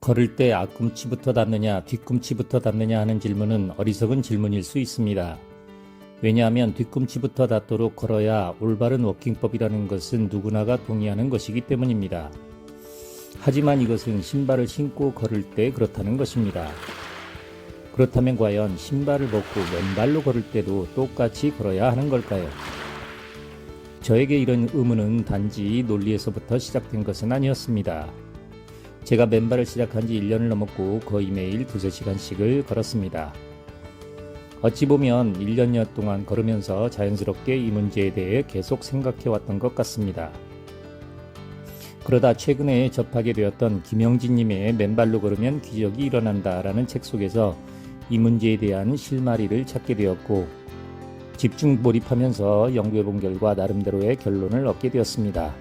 걸을 때 앞꿈치부터 닿느냐 뒤꿈치부터 닿느냐 하는 질문은 어리석은 질문일 수 있습니다. 왜냐하면 뒤꿈치부터 닿도록 걸어야 올바른 워킹법이라는 것은 누구나가 동의하는 것이기 때문입니다. 하지만 이것은 신발을 신고 걸을 때 그렇다는 것입니다. 그렇다면 과연 신발을 벗고 맨발로 걸을 때도 똑같이 걸어야 하는 걸까요? 저에게 이런 의문은 단지 논리에서부터 시작된 것은 아니었습니다. 제가 맨발을 시작한 지 1년을 넘었고 거의 매일 2~3시간씩을 걸었습니다. 어찌 보면 1년여 동안 걸으면서 자연스럽게 이 문제에 대해 계속 생각해왔던 것 같습니다. 그러다 최근에 접하게 되었던 김영진님의 맨발로 걸으면 기적이 일어난다 라는 책 속에서 이 문제에 대한 실마리를 찾게 되었고 집중 몰입하면서 연구해본 결과 나름대로의 결론을 얻게 되었습니다.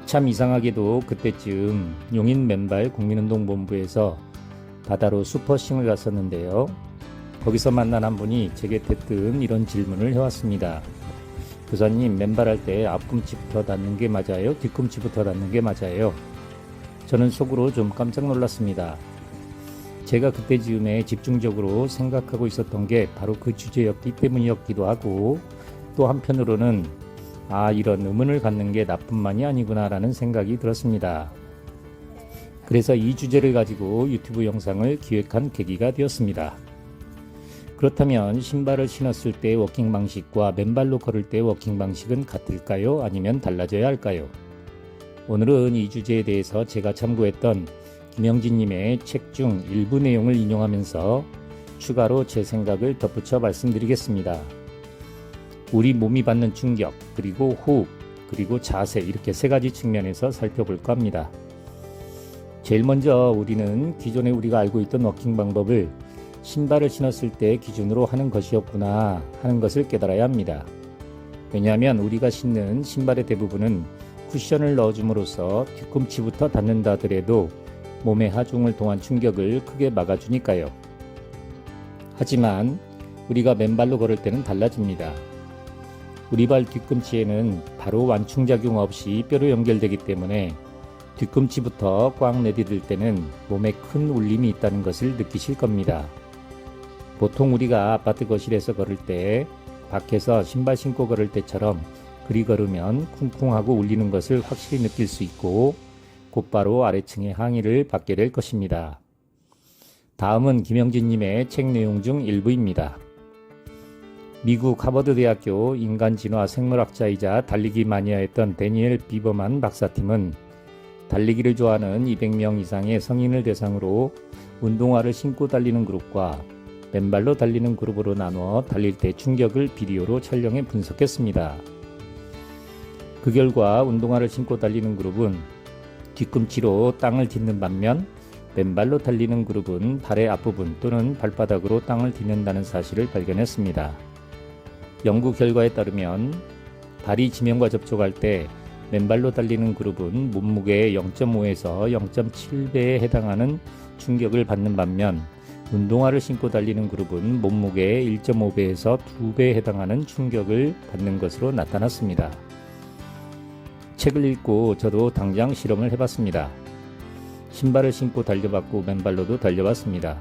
참 이상하게도 그때쯤 용인 맨발 국민운동본부에서 바다로 슈퍼싱을 갔었는데요. 거기서 만난 한 분이 제게 대뜸 이런 질문을 해왔습니다. 교사님, 맨발할 때 앞꿈치부터 닿는 게 맞아요? 뒤꿈치부터 닿는 게 맞아요? 저는 속으로 좀 깜짝 놀랐습니다. 제가 그때 즈음에 집중적으로 생각하고 있었던 게 바로 그 주제였기 때문이었기도 하고 또 한편으로는 이런 의문을 갖는 게 나뿐만이 아니구나 라는 생각이 들었습니다. 그래서 이 주제를 가지고 유튜브 영상을 기획한 계기가 되었습니다. 그렇다면 신발을 신었을 때 워킹 방식과 맨발로 걸을 때 워킹 방식은 같을까요? 아니면 달라져야 할까요? 오늘은 이 주제에 대해서 제가 참고했던 김영진님의 책 중 일부 내용을 인용하면서 추가로 제 생각을 덧붙여 말씀드리겠습니다. 우리 몸이 받는 충격, 그리고 호흡, 그리고 자세 이렇게 세 가지 측면에서 살펴볼까 합니다. 제일 먼저 우리는 기존에 우리가 알고 있던 워킹 방법을 신발을 신었을 때 기준으로 하는 것이었구나 하는 것을 깨달아야 합니다. 왜냐하면 우리가 신는 신발의 대부분은 쿠션을 넣어줌으로써 뒤꿈치부터 닿는다 하더라도 몸의 하중을 통한 충격을 크게 막아주니까요. 하지만 우리가 맨발로 걸을 때는 달라집니다. 우리 발 뒤꿈치에는 바로 완충작용 없이 뼈로 연결되기 때문에 뒤꿈치부터 꽉 내디딜 때는 몸에 큰 울림이 있다는 것을 느끼실 겁니다. 보통 우리가 아파트 거실에서 걸을 때 밖에서 신발 신고 걸을 때처럼 그리 걸으면 쿵쿵하고 울리는 것을 확실히 느낄 수 있고 곧바로 아래층의 항의를 받게 될 것입니다. 다음은 김영진님의 책 내용 중 일부입니다. 미국 하버드 대학교 인간진화 생물학자이자 달리기 마니아였던 데니엘 비버만 박사팀은 달리기를 좋아하는 200명 이상의 성인을 대상으로 운동화를 신고 달리는 그룹과 맨발로 달리는 그룹으로 나누어 달릴 때 충격을 비디오로 촬영해 분석했습니다. 그 결과 운동화를 신고 달리는 그룹은 뒤꿈치로 땅을 딛는 반면 맨발로 달리는 그룹은 발의 앞부분 또는 발바닥으로 땅을 딛는다는 사실을 발견했습니다. 연구 결과에 따르면 발이 지면과 접촉할 때 맨발로 달리는 그룹은 몸무게의 0.5에서 0.7배에 해당하는 충격을 받는 반면 운동화를 신고 달리는 그룹은 몸무게의 1.5배에서 2배에 해당하는 충격을 받는 것으로 나타났습니다. 책을 읽고 저도 당장 실험을 해봤습니다. 신발을 신고 달려봤고 맨발로도 달려봤습니다.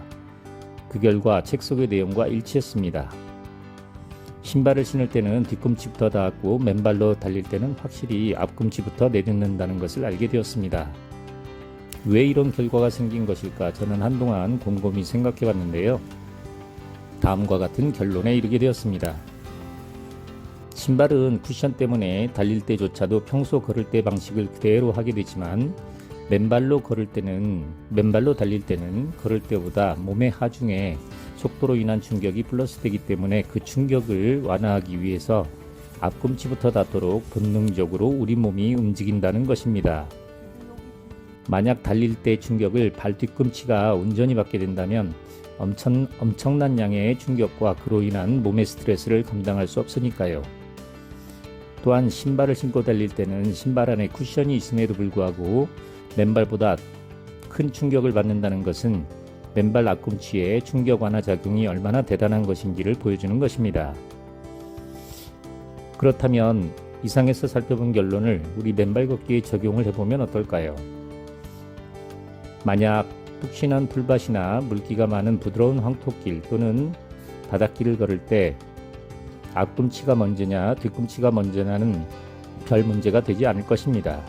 그 결과 책 속의 내용과 일치했습니다. 신발을 신을 때는 뒤꿈치부터 닿았고 맨발로 달릴 때는 확실히 앞꿈치부터 내딛는다는 것을 알게 되었습니다. 왜 이런 결과가 생긴 것일까 저는 한동안 곰곰이 생각해 봤는데요. 다음과 같은 결론에 이르게 되었습니다. 신발은 쿠션 때문에 달릴 때조차도 평소 걸을 때 방식을 그대로 하게 되지만 맨발로 달릴 때는 걸을 때보다 몸의 하중에 속도로 인한 충격이 플러스되기 때문에 그 충격을 완화하기 위해서 앞꿈치부터 닿도록 본능적으로 우리 몸이 움직인다는 것입니다. 만약 달릴 때 충격을 발 뒤꿈치가 온전히 받게 된다면 엄청난 양의 충격과 그로 인한 몸의 스트레스를 감당할 수 없으니까요. 또한 신발을 신고 달릴 때는 신발 안에 쿠션이 있음에도 불구하고 맨발보다 큰 충격을 받는다는 것은 맨발 앞꿈치의 충격 완화 작용이 얼마나 대단한 것인지를 보여주는 것입니다. 그렇다면 이상에서 살펴본 결론을 우리 맨발 걷기에 적용을 해보면 어떨까요? 만약 푹신한 풀밭이나 물기가 많은 부드러운 황토길 또는 바닷길을 걸을 때 앞꿈치가 먼저냐 뒤꿈치가 먼저냐는 별 문제가 되지 않을 것입니다.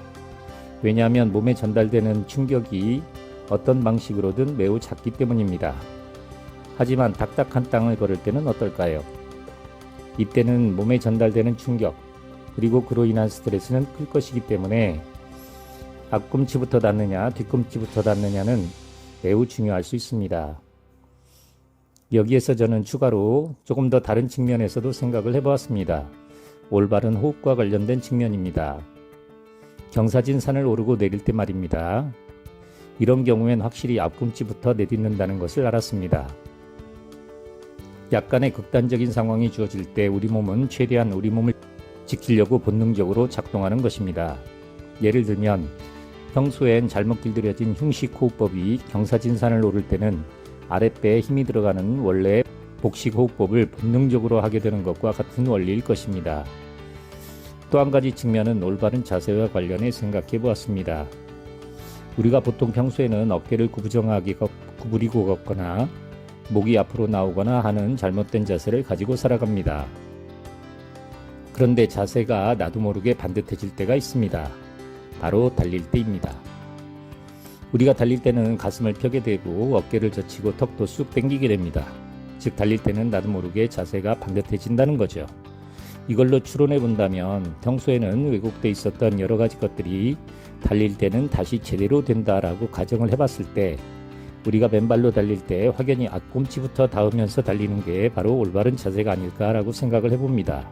왜냐하면 몸에 전달되는 충격이 어떤 방식으로든 매우 작기 때문입니다. 하지만 딱딱한 땅을 걸을 때는 어떨까요? 이때는 몸에 전달되는 충격 그리고 그로 인한 스트레스는 클 것이기 때문에 앞꿈치부터 닿느냐 뒤꿈치부터 닿느냐는 매우 중요할 수 있습니다. 여기에서 저는 추가로 조금 더 다른 측면에서도 생각을 해보았습니다. 올바른 호흡과 관련된 측면입니다. 경사진 산을 오르고 내릴 때 말입니다. 이런 경우엔 확실히 앞꿈치부터 내딛는다는 것을 알았습니다. 약간의 극단적인 상황이 주어질 때 우리 몸은 최대한 우리 몸을 지키려고 본능적으로 작동하는 것입니다. 예를 들면 평소엔 잘못 길들여진 흉식호흡법이 경사진 산을 오를 때는 아랫배에 힘이 들어가는 원래 복식호흡법을 본능적으로 하게 되는 것과 같은 원리일 것입니다. 또 한 가지 측면은 올바른 자세와 관련해 생각해 보았습니다. 우리가 보통 평소에는 어깨를 구부정하게 구부리고 걷거나 목이 앞으로 나오거나 하는 잘못된 자세를 가지고 살아갑니다. 그런데 자세가 나도 모르게 반듯해질 때가 있습니다. 바로 달릴 때입니다. 우리가 달릴 때는 가슴을 펴게 되고 어깨를 젖히고 턱도 쑥 당기게 됩니다. 즉 달릴 때는 나도 모르게 자세가 반듯해진다는 거죠. 이걸로 추론해 본다면 평소에는 왜곡돼 있었던 여러 가지 것들이 달릴 때는 다시 제대로 된다라고 가정을 해봤을 때 우리가 맨발로 달릴 때 확연히 앞꿈치부터 닿으면서 달리는 게 바로 올바른 자세가 아닐까라고 생각을 해봅니다.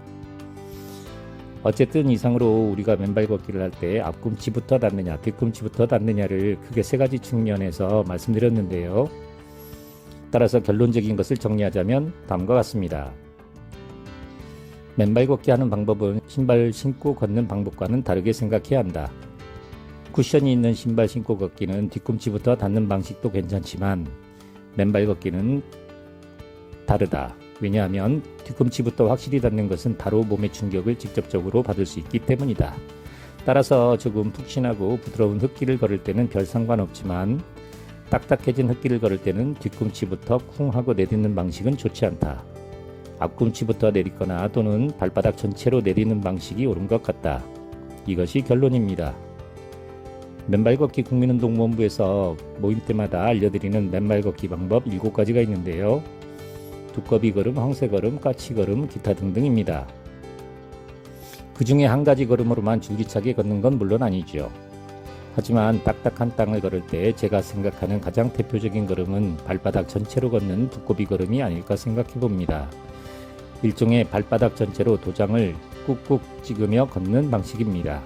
어쨌든 이상으로 우리가 맨발 걷기를 할 때 앞꿈치부터 닿느냐 뒤꿈치부터 닿느냐를 크게 세 가지 측면에서 말씀드렸는데요. 따라서 결론적인 것을 정리하자면 다음과 같습니다. 맨발 걷기 하는 방법은 신발 신고 걷는 방법과는 다르게 생각해야 한다. 쿠션이 있는 신발 신고 걷기는 뒤꿈치부터 닿는 방식도 괜찮지만 맨발 걷기는 다르다. 왜냐하면 뒤꿈치부터 확실히 닿는 것은 바로 몸의 충격을 직접적으로 받을 수 있기 때문이다. 따라서 조금 푹신하고 부드러운 흙길을 걸을 때는 별 상관없지만 딱딱해진 흙길을 걸을 때는 뒤꿈치부터 쿵 하고 내딛는 방식은 좋지 않다. 앞꿈치부터 내딛거나 또는 발바닥 전체로 내딛는 방식이 옳은 것 같다. 이것이 결론입니다. 맨발 걷기 국민운동본부에서 모임 때마다 알려드리는 맨발 걷기 방법 7가지가 있는데요. 두꺼비 걸음, 황새 걸음, 까치 걸음, 기타 등등입니다. 그 중에 한 가지 걸음으로만 줄기차게 걷는 건 물론 아니죠. 하지만 딱딱한 땅을 걸을 때 제가 생각하는 가장 대표적인 걸음은 발바닥 전체로 걷는 두꺼비 걸음이 아닐까 생각해 봅니다. 일종의 발바닥 전체로 도장을 꾹꾹 찍으며 걷는 방식입니다.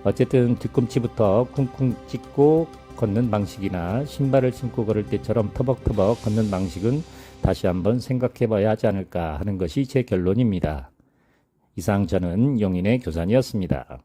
어쨌든 뒤꿈치부터 쿵쿵 찍고 걷는 방식이나 신발을 신고 걸을 때처럼 터벅터벅 걷는 방식은 다시 한번 생각해 봐야 하지 않을까 하는 것이 제 결론입니다. 이상 저는 용인의 교산이었습니다.